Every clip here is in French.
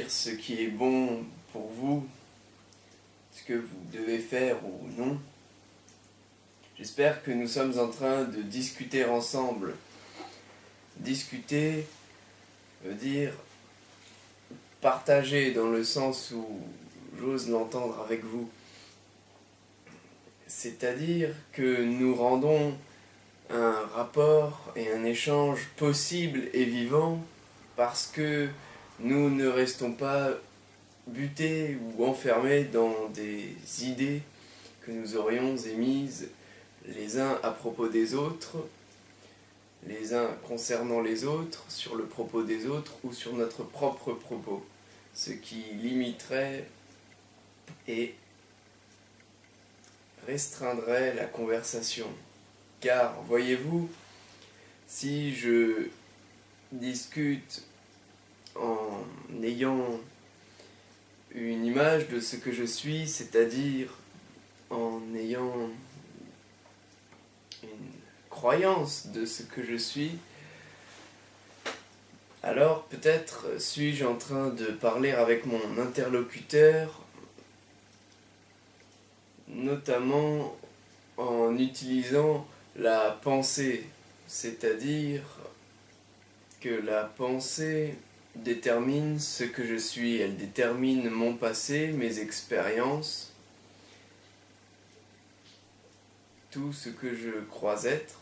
Ce qui est bon pour vous, ce que vous devez faire ou non. J'espère que nous sommes en train de discuter ensemble. Discuter veut dire partager dans le sens où j'ose l'entendre avec vous. C'est-à-dire que nous rendons un rapport et un échange possible et vivant parce que nous ne restons pas butés ou enfermés dans des idées que nous aurions émises les uns à propos des autres, les uns concernant les autres, sur le propos des autres ou sur notre propre propos, ce qui limiterait et restreindrait la conversation. Car, voyez-vous, si je discute en ayant une image de ce que je suis, c'est-à-dire en ayant une croyance de ce que je suis, alors peut-être suis-je en train de parler avec mon interlocuteur, notamment en utilisant la pensée, c'est-à-dire que la pensée détermine ce que je suis, elle détermine mon passé, mes expériences, tout ce que je crois être.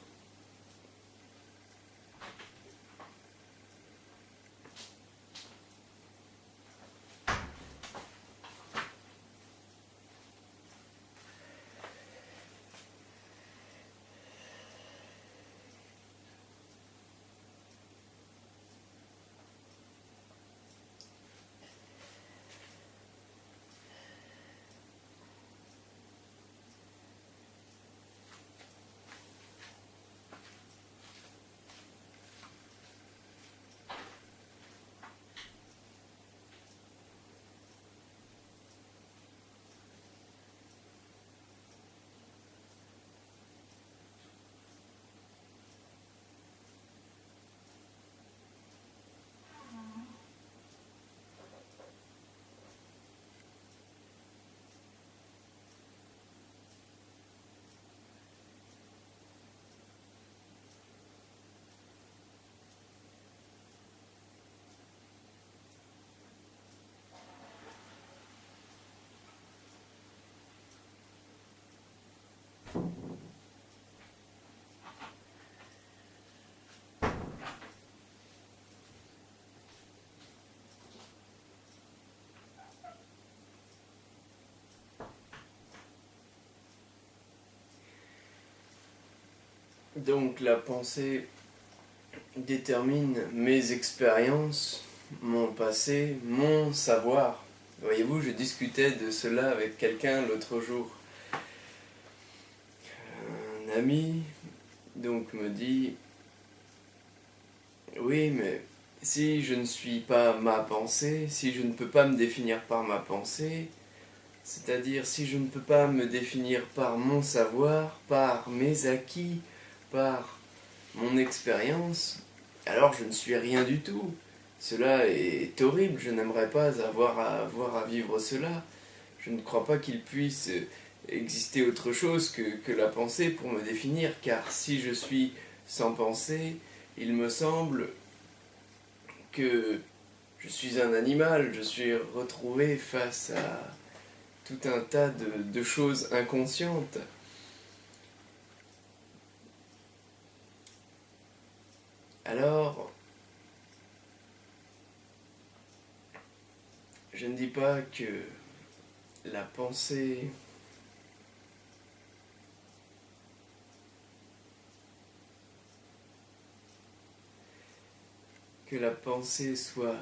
Donc la pensée détermine mes expériences, mon passé, mon savoir. Voyez-vous, je discutais de cela avec quelqu'un l'autre jour. Un ami donc me dit « Oui, mais si je ne suis pas ma pensée, si je ne peux pas me définir par ma pensée, c'est-à-dire si je ne peux pas me définir par mon savoir, par mes acquis, par mon expérience, alors je ne suis rien du tout. Cela est horrible, je n'aimerais pas avoir à vivre cela. Je ne crois pas qu'il puisse exister autre chose que la pensée pour me définir, car si je suis sans pensée, il me semble que je suis un animal, je suis retrouvé face à tout un tas de choses inconscientes. Alors, je ne dis pas que la pensée que la pensée soit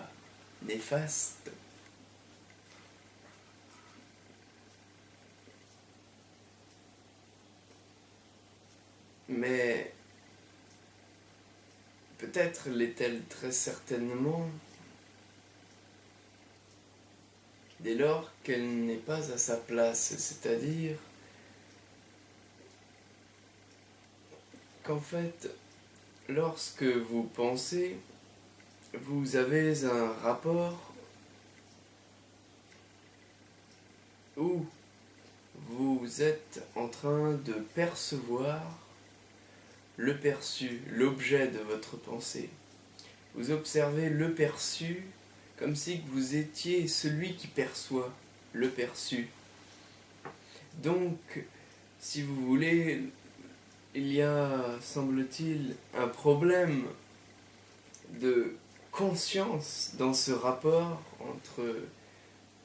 néfaste, mais peut-être l'est-elle très certainement dès lors qu'elle n'est pas à sa place, c'est-à-dire qu'en fait, lorsque vous pensez, vous avez un rapport où vous êtes en train de percevoir le perçu, l'objet de votre pensée. Vous observez le perçu comme si vous étiez celui qui perçoit le perçu. Donc, si vous voulez, il y a, semble-t-il, un problème de conscience dans ce rapport entre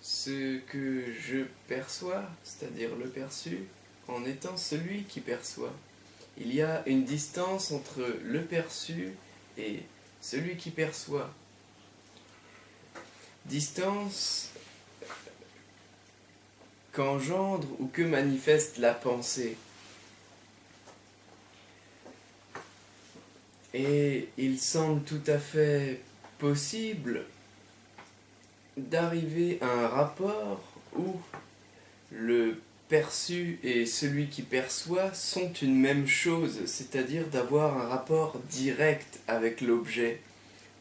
ce que je perçois, c'est-à-dire le perçu, en étant celui qui perçoit. Il y a une distance entre le perçu et celui qui perçoit. Distance qu'engendre ou que manifeste la pensée. Et il semble tout à fait possible d'arriver à un rapport où le perçu et celui qui perçoit sont une même chose, c'est-à-dire d'avoir un rapport direct avec l'objet,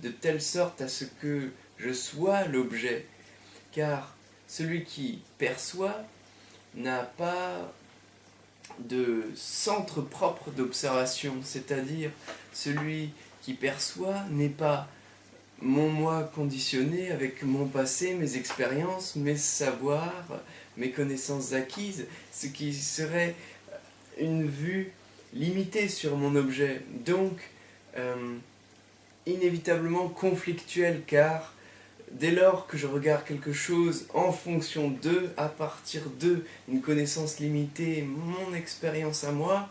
de telle sorte à ce que je sois l'objet, car celui qui perçoit n'a pas de centre propre d'observation, c'est-à-dire celui qui perçoit n'est pas mon moi conditionné avec mon passé, mes expériences, mes savoirs, mes connaissances acquises, ce qui serait une vue limitée sur mon objet, donc inévitablement conflictuel, car dès lors que je regarde quelque chose en fonction de, à partir de, une connaissance limitée, mon expérience à moi,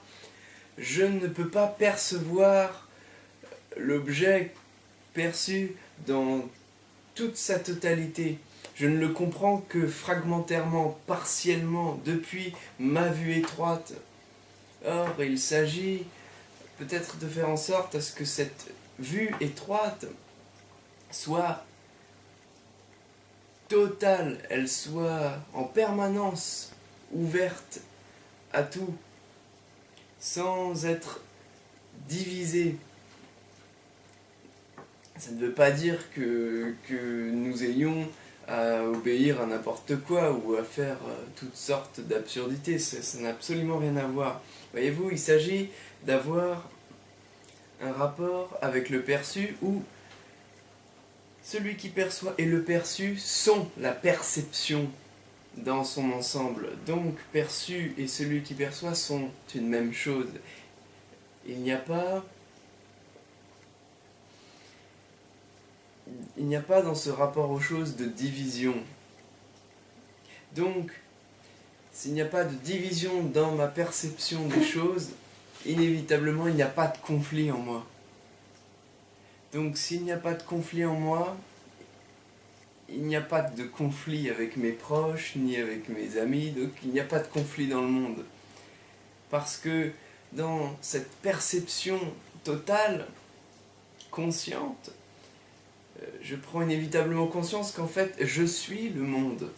je ne peux pas percevoir l'objet perçu dans toute sa totalité. Je ne le comprends que fragmentairement, partiellement, depuis ma vue étroite. Or, il s'agit peut-être de faire en sorte à ce que cette vue étroite soit totale, elle soit en permanence ouverte à tout, sans être divisée. Ça ne veut pas dire que nous ayons à obéir à n'importe quoi ou à faire toutes sortes d'absurdités, ça n'a absolument rien à voir. Voyez-vous, il s'agit d'avoir un rapport avec le perçu où celui qui perçoit et le perçu sont la perception dans son ensemble. Donc, perçu et celui qui perçoit sont une même chose. Il n'y a pas dans ce rapport aux choses de division. Donc, s'il n'y a pas de division dans ma perception des choses, inévitablement il n'y a pas de conflit en moi. Donc s'il n'y a pas de conflit en moi, il n'y a pas de conflit avec mes proches, ni avec mes amis, donc il n'y a pas de conflit dans le monde. Parce que dans cette perception totale, consciente, je prends inévitablement conscience qu'en fait, je suis le monde.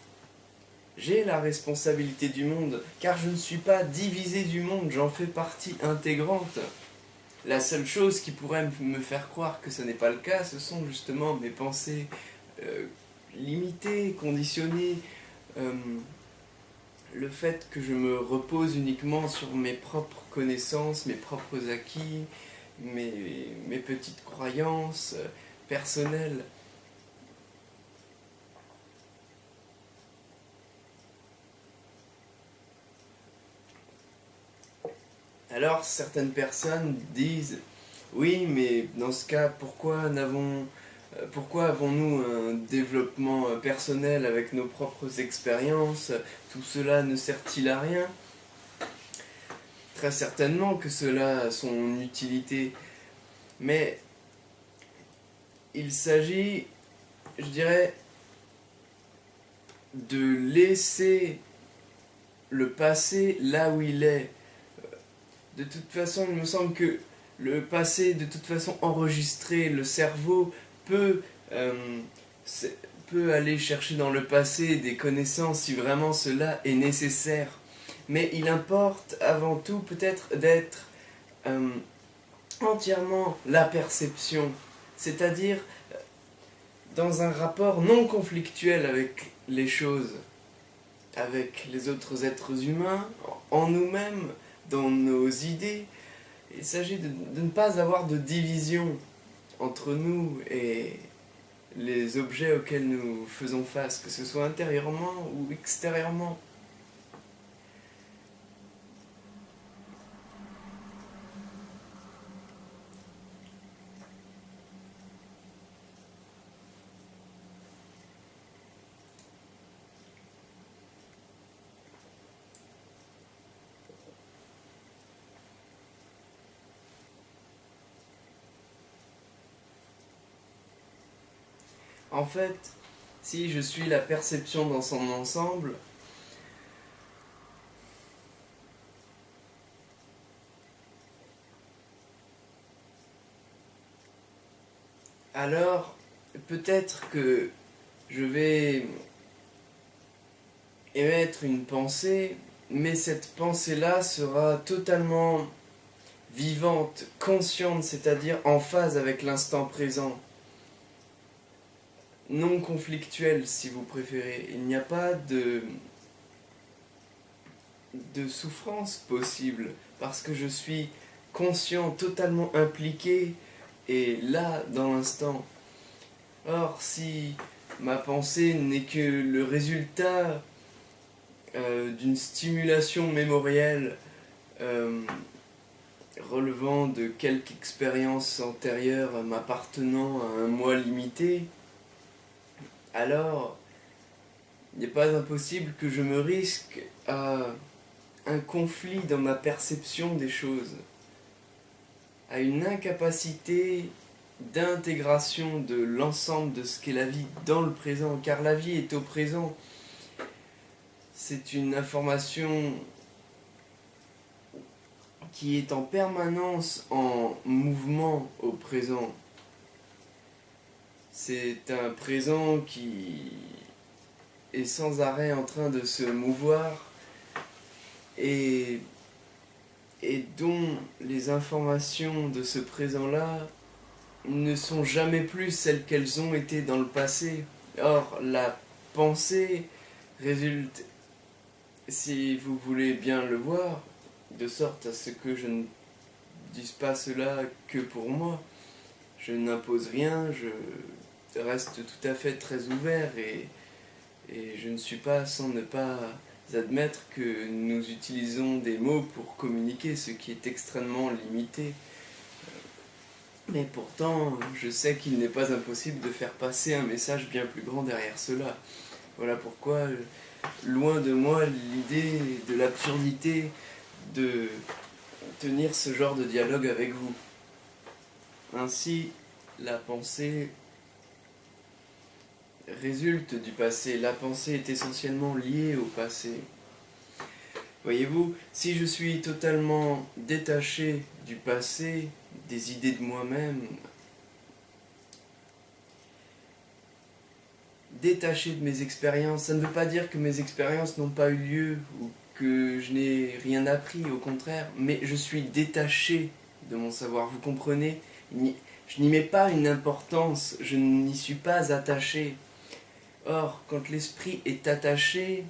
J'ai la responsabilité du monde, car je ne suis pas divisé du monde, j'en fais partie intégrante. La seule chose qui pourrait me faire croire que ce n'est pas le cas, ce sont justement mes pensées limitées, conditionnées, le fait que je me repose uniquement sur mes propres connaissances, mes propres acquis, mes petites croyances personnelles. Alors certaines personnes disent « Oui, mais dans ce cas, pourquoi avons-nous un développement personnel avec nos propres expériences? Tout cela ne sert-il à rien ?» Très certainement que cela a son utilité, mais il s'agit, je dirais, de laisser le passé là où il est. De toute façon, il me semble que le passé, de toute façon enregistré, le cerveau peut, euh, peut aller chercher dans le passé des connaissances si vraiment cela est nécessaire. Mais il importe avant tout peut-être d'être euh, entièrement la perception, c'est-à-dire dans un rapport non conflictuel avec les choses, avec les autres êtres humains, en nous-mêmes, dans nos idées. Il s'agit de ne pas avoir de division entre nous et les objets auxquels nous faisons face, que ce soit intérieurement ou extérieurement. En fait, si je suis la perception dans son ensemble, alors peut-être que je vais émettre une pensée, mais cette pensée-là sera totalement vivante, consciente, c'est-à-dire en phase avec l'instant présent, non conflictuelle si vous préférez. Il n'y a pas de souffrance possible parce que je suis conscient, totalement impliqué et là dans l'instant. Or, si ma pensée n'est que le résultat d'une stimulation mémorielle relevant de quelque expérience antérieure m'appartenant à un moi limité, alors il n'est pas impossible que je me risque à un conflit dans ma perception des choses, à une incapacité d'intégration de l'ensemble de ce qu'est la vie dans le présent, car la vie est au présent. C'est une information qui est en permanence en mouvement au présent. C'est un présent qui est sans arrêt en train de se mouvoir et dont les informations de ce présent-là ne sont jamais plus celles qu'elles ont été dans le passé. Or, la pensée résulte, si vous voulez bien le voir, de sorte à ce que je ne dise pas cela que pour moi. Je n'impose rien, je reste tout à fait très ouvert et je ne suis pas sans ne pas admettre que nous utilisons des mots pour communiquer, ce qui est extrêmement limité. Mais pourtant, je sais qu'il n'est pas impossible de faire passer un message bien plus grand derrière cela. Voilà pourquoi, loin de moi l'idée de l'absurdité de tenir ce genre de dialogue avec vous. Ainsi, la pensée résulte du passé. La pensée est essentiellement liée au passé. Voyez-vous, si je suis totalement détaché du passé, des idées de moi-même, détaché de mes expériences, ça ne veut pas dire que mes expériences n'ont pas eu lieu ou que je n'ai rien appris, au contraire, mais je suis détaché de mon savoir, vous comprenez? Je n'y mets pas une importance, je n'y suis pas attaché. Or, quand l'esprit est attaché,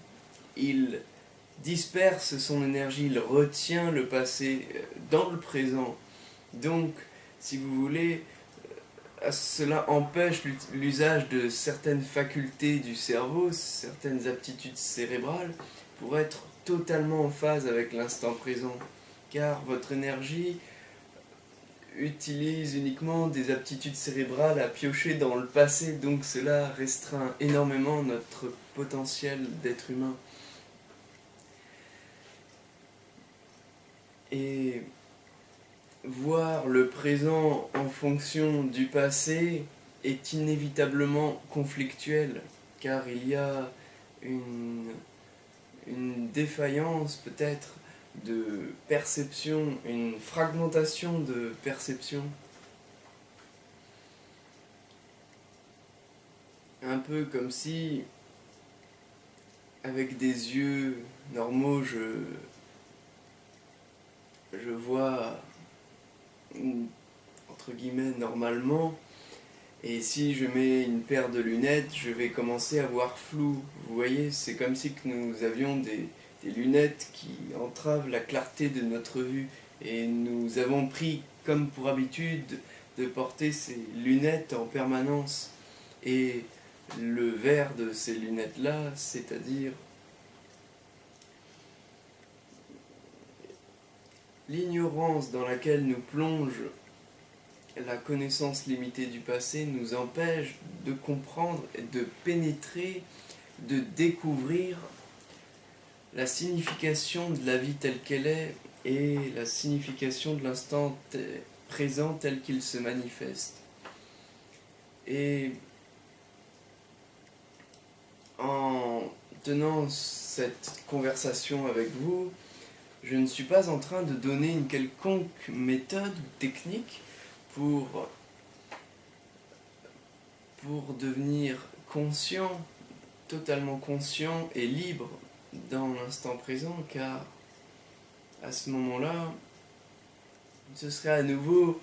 il disperse son énergie, il retient le passé dans le présent. Donc, si vous voulez, cela empêche l'usage de certaines facultés du cerveau, certaines aptitudes cérébrales, pour être totalement en phase avec l'instant présent. Car votre énergie utilise uniquement des aptitudes cérébrales à piocher dans le passé, donc cela restreint énormément notre potentiel d'être humain. Et voir le présent en fonction du passé est inévitablement conflictuel, car il y a une défaillance peut-être de perception, une fragmentation de perception. Un peu comme si, avec des yeux normaux, je vois, entre guillemets, normalement, et si je mets une paire de lunettes, je vais commencer à voir flou. Vous voyez, c'est comme si que nous avions des lunettes qui entravent la clarté de notre vue. Et nous avons pris comme pour habitude de porter ces lunettes en permanence. Et le verre de ces lunettes-là, c'est-à-dire l'ignorance dans laquelle nous plonge la connaissance limitée du passé, nous empêche de comprendre et de pénétrer, de découvrir la signification de la vie telle qu'elle est et la signification de l'instant présent tel qu'il se manifeste. Et en tenant cette conversation avec vous, je ne suis pas en train de donner une quelconque méthode ou technique pour devenir conscient, totalement conscient et libre dans l'instant présent, car à ce moment-là, ce serait à nouveau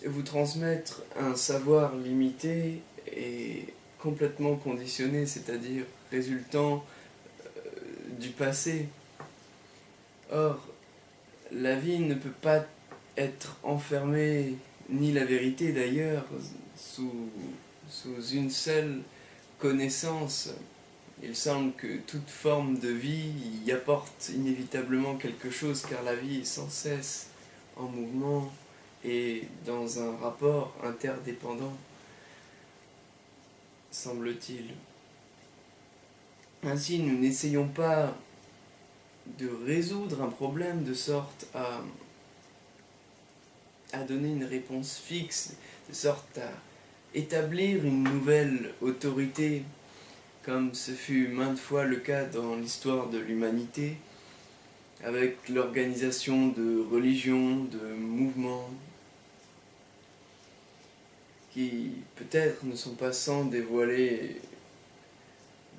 vous transmettre un savoir limité et complètement conditionné, c'est-à-dire résultant du passé. Or, la vie ne peut pas être enfermée, ni la vérité d'ailleurs, sous une seule connaissance. Il semble que toute forme de vie y apporte inévitablement quelque chose, car la vie est sans cesse en mouvement et dans un rapport interdépendant, semble-t-il. Ainsi, nous n'essayons pas de résoudre un problème de sorte à donner une réponse fixe, de sorte à établir une nouvelle autorité, comme ce fut maintes fois le cas dans l'histoire de l'humanité, avec l'organisation de religions, de mouvements, qui peut-être ne sont pas sans dévoiler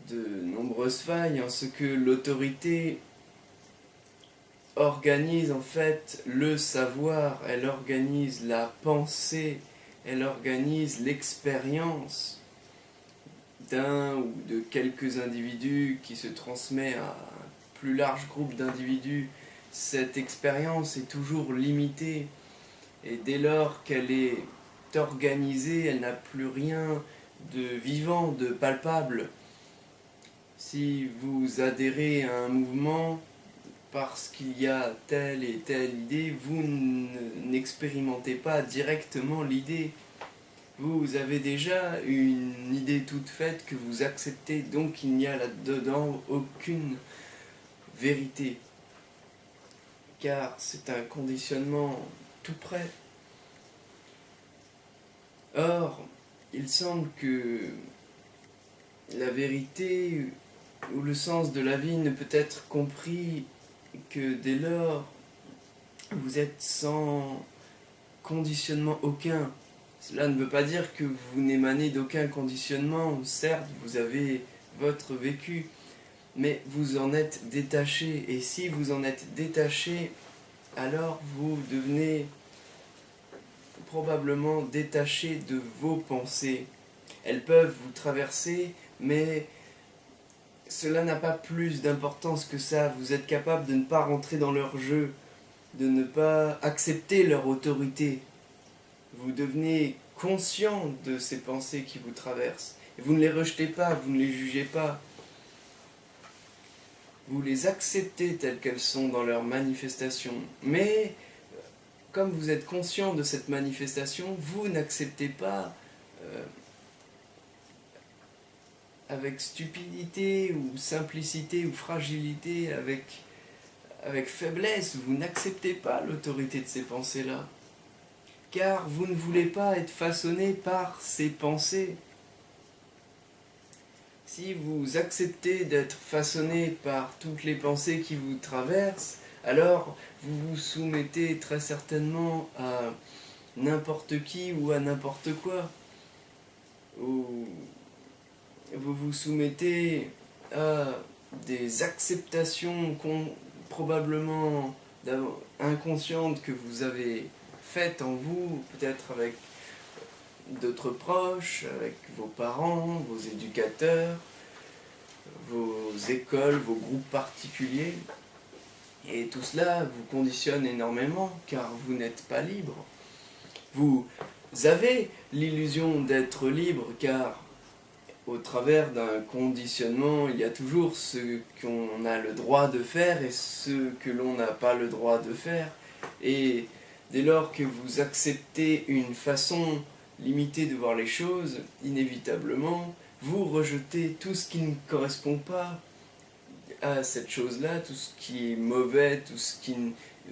de nombreuses failles, en ce que l'autorité organise en fait le savoir, elle organise la pensée, elle organise l'expérience d'un ou de quelques individus qui se transmet à un plus large groupe d'individus. Cette expérience est toujours limitée et dès lors qu'elle est organisée, elle n'a plus rien de vivant, de palpable. Si vous adhérez à un mouvement parce qu'il y a telle et telle idée, vous n'expérimentez pas directement l'idée. Vous avez déjà une idée toute faite que vous acceptez, donc il n'y a là-dedans aucune vérité. Car c'est un conditionnement tout près. Or, il semble que la vérité ou le sens de la vie ne peut être compris que dès lors vous êtes sans conditionnement aucun. Cela ne veut pas dire que vous n'émanez d'aucun conditionnement, certes vous avez votre vécu, mais vous en êtes détaché, et si vous en êtes détaché, alors vous devenez probablement détaché de vos pensées. Elles peuvent vous traverser, mais cela n'a pas plus d'importance que ça. Vous êtes capable de ne pas rentrer dans leur jeu, de ne pas accepter leur autorité. Vous devenez conscient de ces pensées qui vous traversent. Et vous ne les rejetez pas, vous ne les jugez pas. Vous les acceptez telles qu'elles sont dans leur manifestation. Mais, comme vous êtes conscient de cette manifestation, vous n'acceptez pas avec stupidité ou simplicité ou fragilité, avec faiblesse, vous n'acceptez pas l'autorité de ces pensées-là. car vous ne voulez pas être façonné par ces pensées. Si vous acceptez d'être façonné par toutes les pensées qui vous traversent, alors vous vous soumettez très certainement à n'importe qui ou à n'importe quoi. Ou vous vous soumettez à des acceptations probablement inconscientes que vous avez faites en vous, peut-être avec d'autres proches, avec vos parents, vos éducateurs, vos écoles, vos groupes particuliers. Et tout cela vous conditionne énormément, car vous n'êtes pas libre. Vous avez l'illusion d'être libre, car au travers d'un conditionnement, il y a toujours ce qu'on a le droit de faire et ce que l'on n'a pas le droit de faire. Et dès lors que vous acceptez une façon limitée de voir les choses, inévitablement, vous rejetez tout ce qui ne correspond pas à cette chose-là, tout ce qui est mauvais, tout ce qui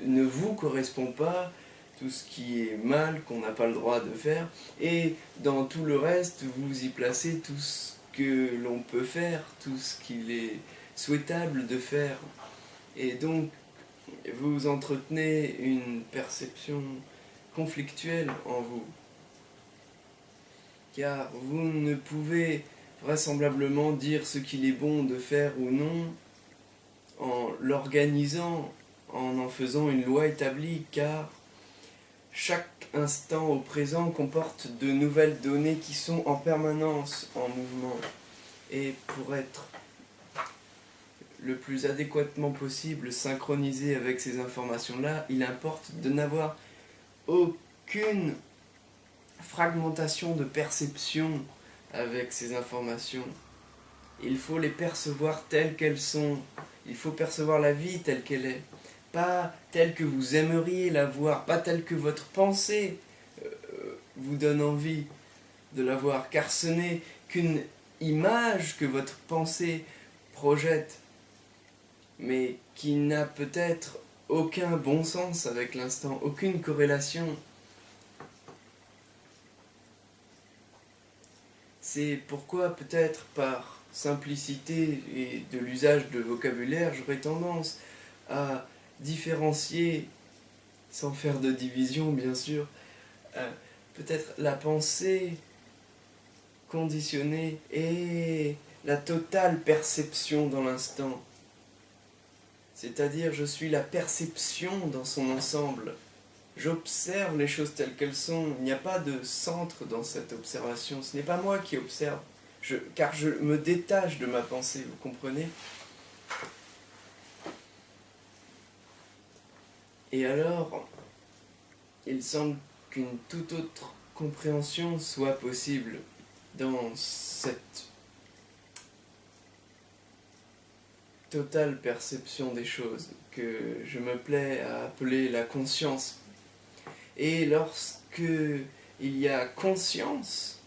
ne vous correspond pas, tout ce qui est mal, qu'on n'a pas le droit de faire, et dans tout le reste, vous y placez tout ce que l'on peut faire, tout ce qu'il est souhaitable de faire. Et donc, vous entretenez une perception conflictuelle en vous, car vous ne pouvez vraisemblablement dire ce qu'il est bon de faire ou non en l'organisant, en faisant une loi établie, car chaque instant au présent comporte de nouvelles données qui sont en permanence en mouvement. Et pour être le plus adéquatement possible synchronisé avec ces informations-là, il importe de n'avoir aucune fragmentation de perception avec ces informations. Il faut les percevoir telles qu'elles sont. Il faut percevoir la vie telle qu'elle est. Pas telle que vous aimeriez la voir, pas telle que votre pensée vous donne envie de la voir, car ce n'est qu'une image que votre pensée projette, mais qui n'a peut-être aucun bon sens avec l'instant, aucune corrélation. C'est pourquoi peut-être par simplicité et de l'usage de vocabulaire, j'aurais tendance à différencier, sans faire de division bien sûr, peut-être la pensée conditionnée et la totale perception dans l'instant. C'est-à-dire je suis la perception dans son ensemble. J'observe les choses telles qu'elles sont. Il n'y a pas de centre dans cette observation. Ce n'est pas moi qui observe, car je me détache de ma pensée, vous comprenez ? Et alors, il semble qu'une toute autre compréhension soit possible dans cette totale perception des choses que je me plais à appeler la conscience. Et lorsque il y a conscience,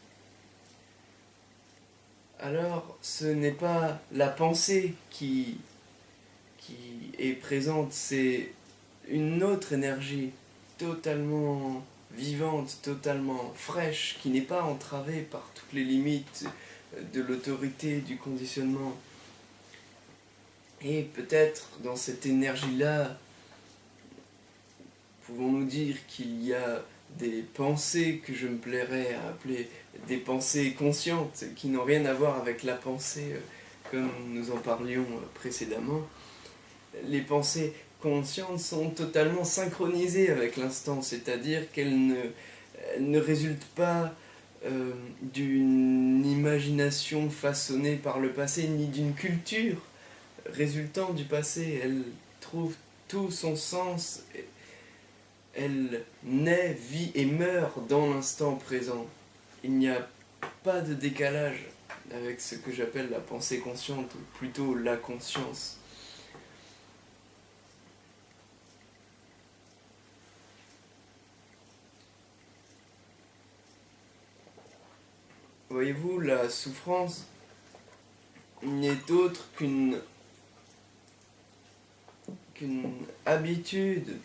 alors ce n'est pas la pensée qui est présente, c'est une autre énergie totalement vivante, totalement fraîche, qui n'est pas entravée par toutes les limites de l'autorité, du conditionnement. Et peut-être dans cette énergie-là, pouvons-nous dire qu'il y a des pensées que je me plairais à appeler des pensées conscientes, qui n'ont rien à voir avec la pensée comme nous en parlions précédemment. Les pensées conscientes sont totalement synchronisées avec l'instant, c'est-à-dire qu'elles ne résultent pas d'une imagination façonnée par le passé, ni d'une culture résultant du passé. Elles trouvent tout son sens, elle naît, vit et meurt dans l'instant présent. Il n'y a pas de décalage avec ce que j'appelle la pensée consciente, ou plutôt la conscience. Voyez-vous, la souffrance n'est autre qu'une habitude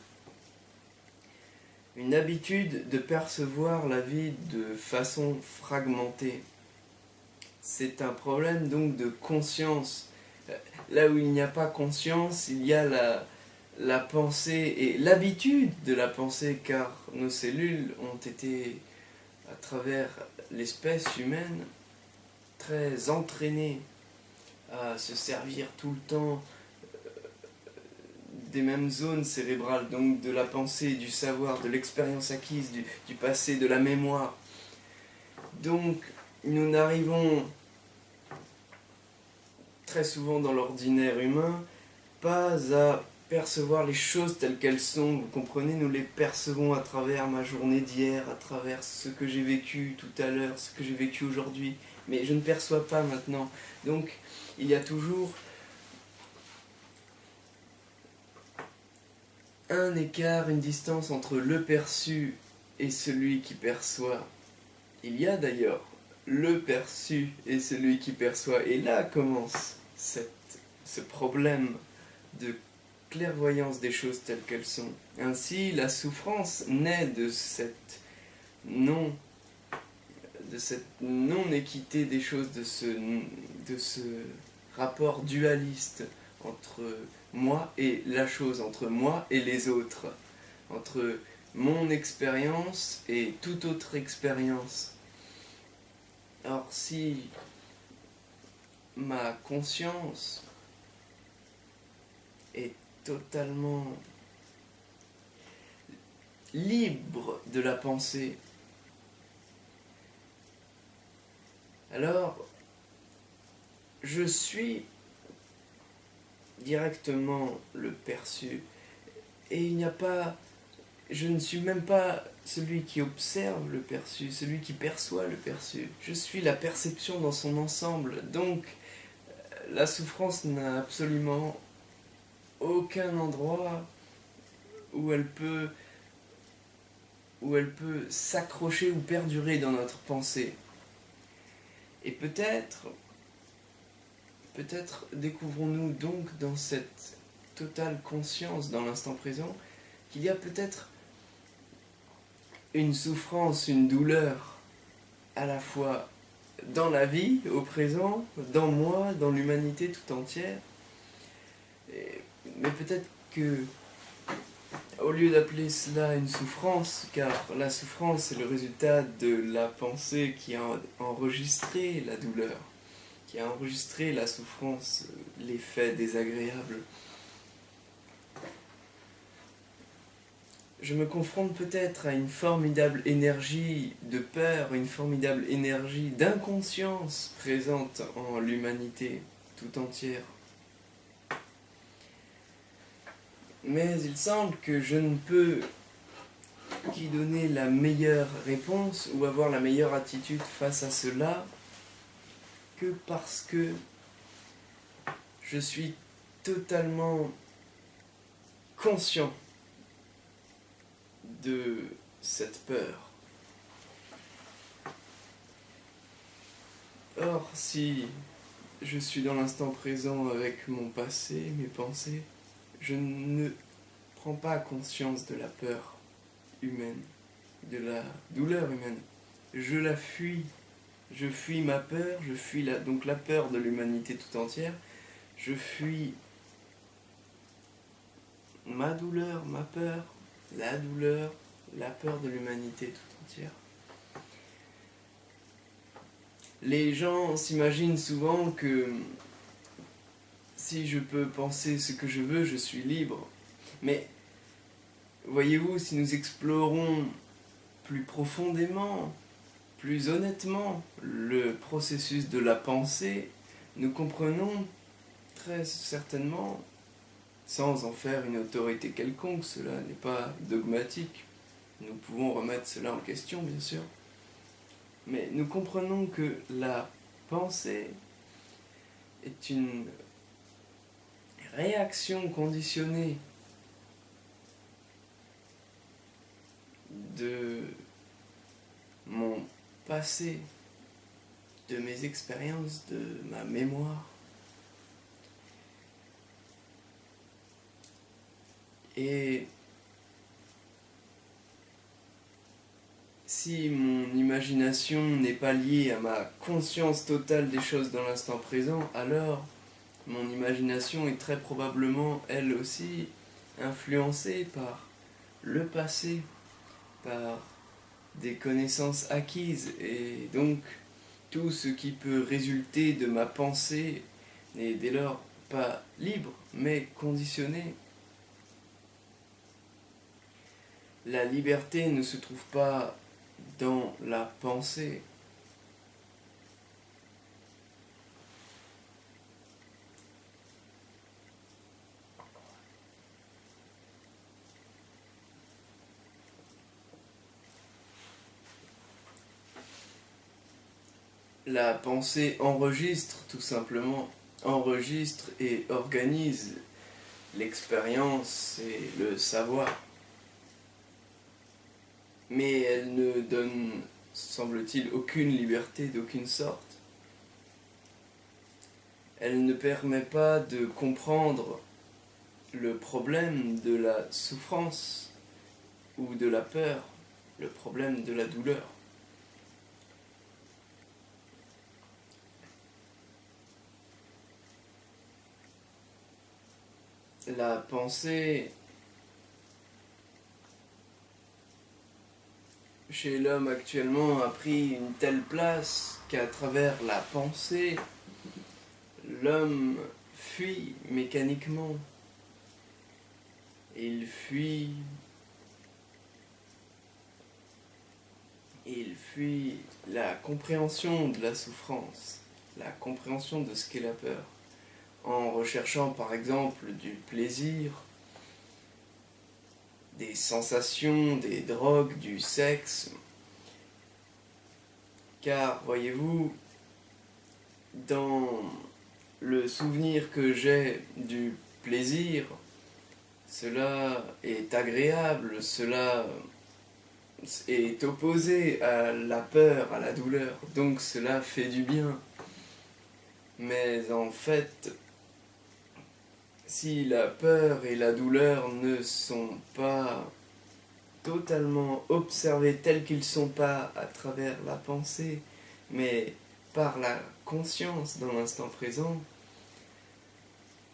une habitude de percevoir la vie de façon fragmentée. C'est un problème donc de conscience. Là où il n'y a pas conscience, il y a la pensée et l'habitude de la pensée, car nos cellules ont été, à travers l'espèce humaine, très entraînées à se servir tout le temps des mêmes zones cérébrales, donc de la pensée, du savoir, de l'expérience acquise, du passé, de la mémoire. Donc nous n'arrivons très souvent dans l'ordinaire humain pas à percevoir les choses telles qu'elles sont. Vous comprenez, nous les percevons à travers ma journée d'hier, à travers ce que j'ai vécu tout à l'heure, ce que j'ai vécu aujourd'hui, mais je ne perçois pas maintenant. Donc il y a toujours un écart, une distance entre le perçu et celui qui perçoit. Il y a d'ailleurs le perçu et celui qui perçoit. Et là commence ce problème de clairvoyance des choses telles qu'elles sont. Ainsi, la souffrance naît de cette non équité des choses, de ce rapport dualiste entre moi et la chose, entre moi et les autres, entre mon expérience et toute autre expérience. Or, si ma conscience est totalement libre de la pensée, alors je suis directement le perçu. Et il n'y a pas... Je ne suis même pas celui qui observe le perçu, celui qui perçoit le perçu. Je suis la perception dans son ensemble. Donc, la souffrance n'a absolument aucun endroit où elle peut s'accrocher ou perdurer dans notre pensée. Et peut-être découvrons-nous donc dans cette totale conscience, dans l'instant présent, qu'il y a peut-être une souffrance, une douleur, à la fois dans la vie, au présent, dans moi, dans l'humanité tout entière. Mais peut-être que, au lieu d'appeler cela une souffrance, car la souffrance est le résultat de la pensée qui a enregistré la douleur, qui a enregistré la souffrance, les faits désagréables. Je me confronte peut-être à une formidable énergie de peur, une formidable énergie d'inconscience présente en l'humanité tout entière. Mais il semble que je ne peux qu'y donner la meilleure réponse ou avoir la meilleure attitude face à cela que parce que je suis totalement conscient de cette peur. Or, si je suis dans l'instant présent avec mon passé, mes pensées, je ne prends pas conscience de la peur humaine, de la douleur humaine. Je la fuis. Je fuis ma peur, je fuis donc la peur de l'humanité tout entière. Je fuis ma douleur, ma peur, la douleur, la peur de l'humanité tout entière. Les gens s'imaginent souvent que si je peux penser ce que je veux, je suis libre. Mais voyez-vous, si nous explorons plus profondément, plus honnêtement, le processus de la pensée, nous comprenons très certainement, sans en faire une autorité quelconque, cela n'est pas dogmatique, nous pouvons remettre cela en question bien sûr, mais nous comprenons que la pensée est une réaction conditionnée de mon passé, de mes expériences, de ma mémoire. Et si mon imagination n'est pas liée à ma conscience totale des choses dans l'instant présent, alors mon imagination est très probablement, elle aussi, influencée par le passé, par des connaissances acquises, et donc tout ce qui peut résulter de ma pensée n'est dès lors pas libre, mais conditionné. La liberté ne se trouve pas dans la pensée. La pensée enregistre tout simplement, enregistre et organise l'expérience et le savoir. Mais elle ne donne, semble-t-il, aucune liberté d'aucune sorte. Elle ne permet pas de comprendre le problème de la souffrance ou de la peur, le problème de la douleur. La pensée chez l'homme actuellement a pris une telle place qu'à travers la pensée, l'homme fuit mécaniquement. Il fuit la compréhension de la souffrance, la compréhension de ce qu'est la peur, en recherchant par exemple du plaisir, des sensations, des drogues, du sexe. Car, voyez-vous, dans le souvenir que j'ai du plaisir, cela est agréable, cela est opposé à la peur, à la douleur, donc cela fait du bien. Mais en fait, si la peur et la douleur ne sont pas totalement observés tels qu'ils sont pas à travers la pensée, mais par la conscience dans l'instant présent,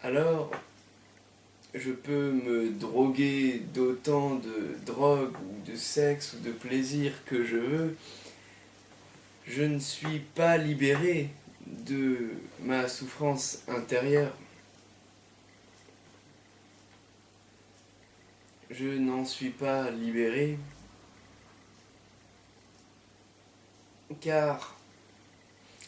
alors je peux me droguer d'autant de drogue ou de sexe ou de plaisir que je veux. Je ne suis pas libéré de ma souffrance intérieure. Je n'en suis pas libéré, car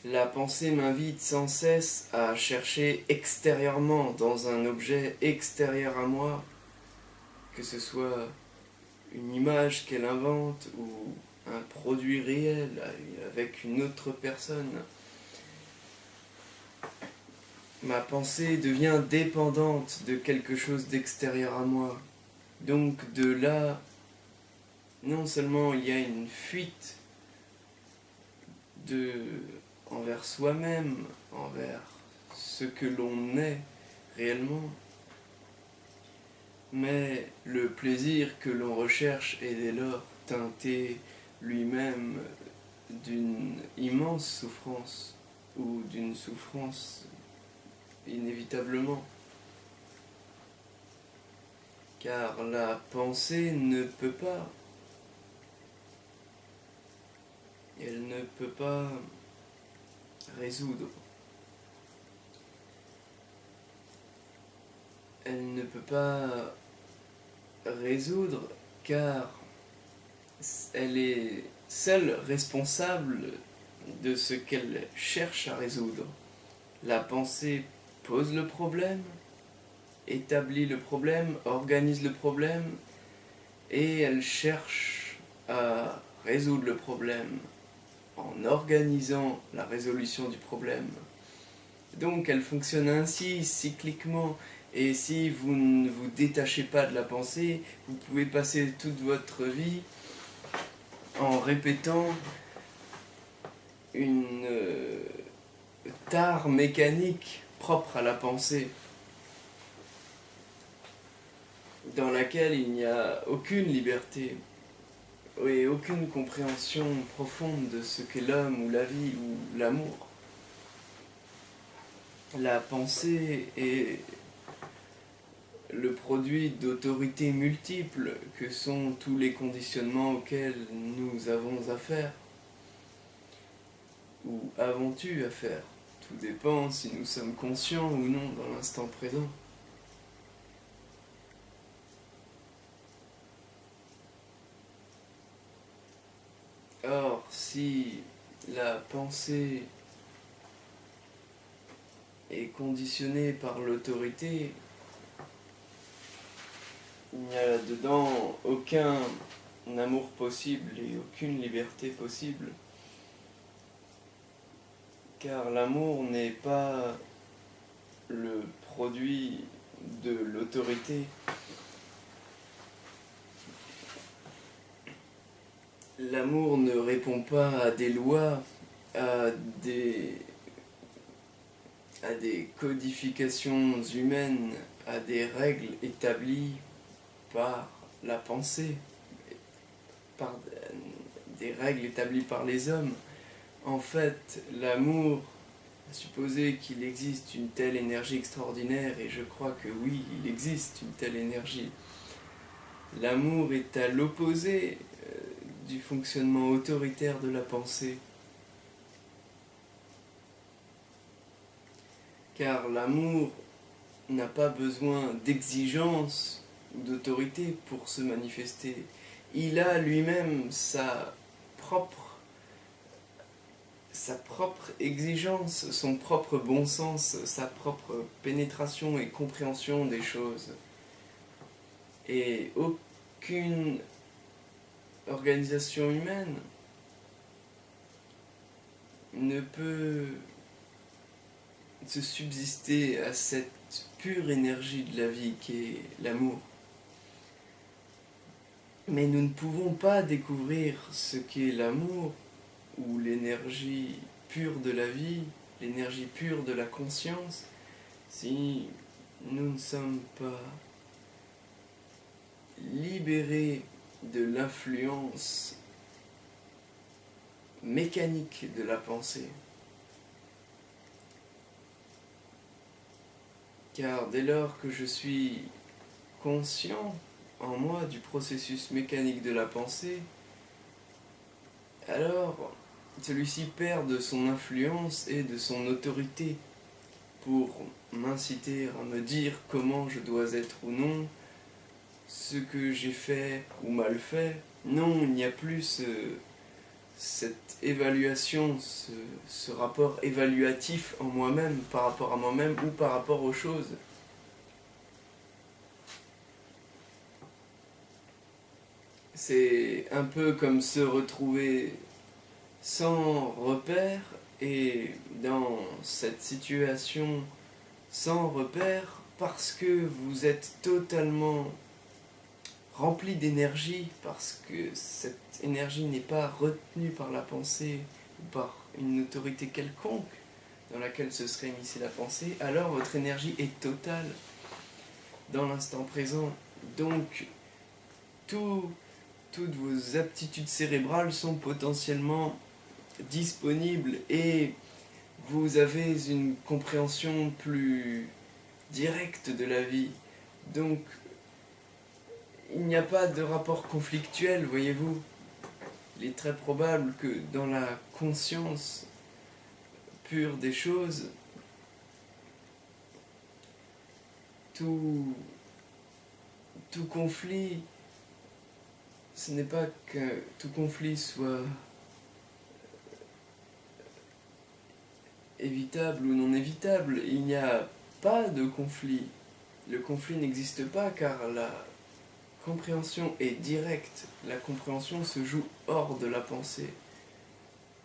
la pensée m'invite sans cesse à chercher extérieurement, dans un objet extérieur à moi, que ce soit une image qu'elle invente ou un produit réel avec une autre personne. Ma pensée devient dépendante de quelque chose d'extérieur à moi. Donc de là, non seulement il y a une fuite envers soi-même, envers ce que l'on est réellement, mais le plaisir que l'on recherche est dès lors teinté lui-même d'une immense souffrance, ou d'une souffrance inévitablement. Car la pensée ne peut pas, elle ne peut pas résoudre. Elle ne peut pas résoudre car elle est seule responsable de ce qu'elle cherche à résoudre. La pensée pose le problème, établit le problème, organise le problème, et elle cherche à résoudre le problème en organisant la résolution du problème. Donc elle fonctionne ainsi, cycliquement, et si vous ne vous détachez pas de la pensée, vous pouvez passer toute votre vie en répétant une tare mécanique propre à la pensée, dans laquelle il n'y a aucune liberté. et aucune compréhension profonde de ce qu'est l'homme ou la vie ou l'amour. La pensée est le produit d'autorités multiples que sont tous les conditionnements auxquels nous avons affaire ou avons eu affaire. Tout dépend si nous sommes conscients ou non dans l'instant présent. Or, si la pensée est conditionnée par l'autorité, il n'y a là-dedans aucun amour possible et aucune liberté possible. Car l'amour n'est pas le produit de l'autorité. L'amour ne répond pas à des lois, à des codifications humaines, à des règles établies par la pensée, par des règles établies par les hommes. En fait, l'amour, à supposer qu'il existe une telle énergie extraordinaire, et je crois que oui, il existe une telle énergie, l'amour est à l'opposé du fonctionnement autoritaire de la pensée. Car l'amour n'a pas besoin d'exigence ou d'autorité pour se manifester. Il a lui-même sa propre exigence, son propre bon sens, sa propre pénétration et compréhension des choses. Et aucune organisation humaine ne peut se subsister à cette pure énergie de la vie qu'est l'amour. Mais nous ne pouvons pas découvrir ce qu'est l'amour ou l'énergie pure de la vie, l'énergie pure de la conscience, si nous ne sommes pas libérés de l'influence mécanique de la pensée. Car dès lors que je suis conscient en moi du processus mécanique de la pensée, alors celui-ci perd de son influence et de son autorité pour m'inciter à me dire comment je dois être ou non, ce que j'ai fait ou mal fait. Non, il n'y a plus cette évaluation, ce rapport évaluatif en moi-même, par rapport à moi-même ou par rapport aux choses. C'est un peu comme se retrouver sans repère, et dans cette situation sans repère, parce que vous êtes totalement rempli d'énergie, parce que cette énergie n'est pas retenue par la pensée ou par une autorité quelconque dans laquelle se serait émissée la pensée, alors votre énergie est totale dans l'instant présent. Donc, toutes vos aptitudes cérébrales sont potentiellement disponibles et vous avez une compréhension plus directe de la vie. Donc, il n'y a pas de rapport conflictuel, voyez-vous. Il est très probable que dans la conscience pure des choses, tout conflit, ce n'est pas que tout conflit soit évitable ou non évitable. Il n'y a pas de conflit. Le conflit n'existe pas car la compréhension est directe. La compréhension se joue hors de la pensée,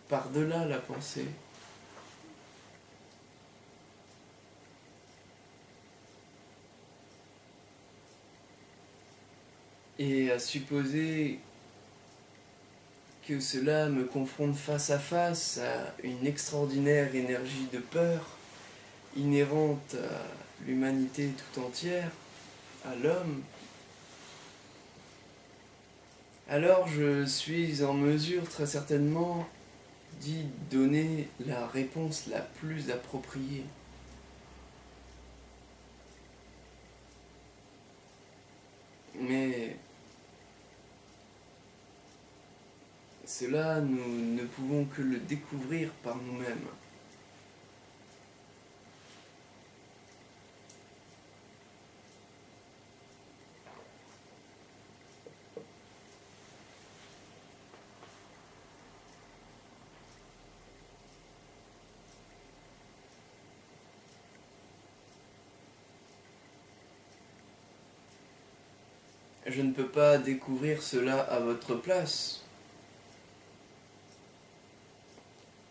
par-delà la pensée. Et à supposer que cela me confronte face à face à une extraordinaire énergie de peur inhérente à l'humanité tout entière, à l'homme, alors je suis en mesure très certainement d'y donner la réponse la plus appropriée. Mais cela, nous ne pouvons que le découvrir par nous-mêmes. Je ne peux pas découvrir cela à votre place,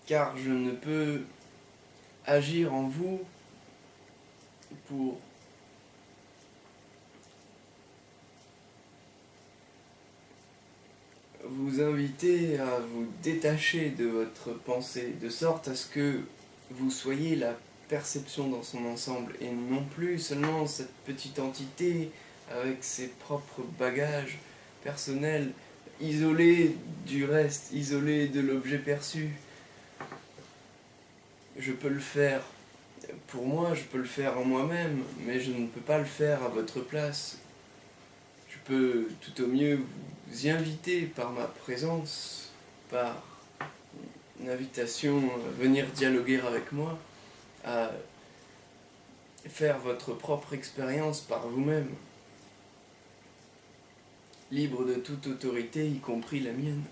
car je ne peux agir en vous pour vous inviter à vous détacher de votre pensée, de sorte à ce que vous soyez la perception dans son ensemble, et non plus seulement cette petite entité avec ses propres bagages personnels, isolée du reste, isolée de l'objet perçu. Je peux le faire pour moi, je peux le faire en moi-même, mais je ne peux pas le faire à votre place. Je peux tout au mieux vous y inviter par ma présence, par une invitation à venir dialoguer avec moi, à faire votre propre expérience par vous-même, libre de toute autorité, y compris la mienne.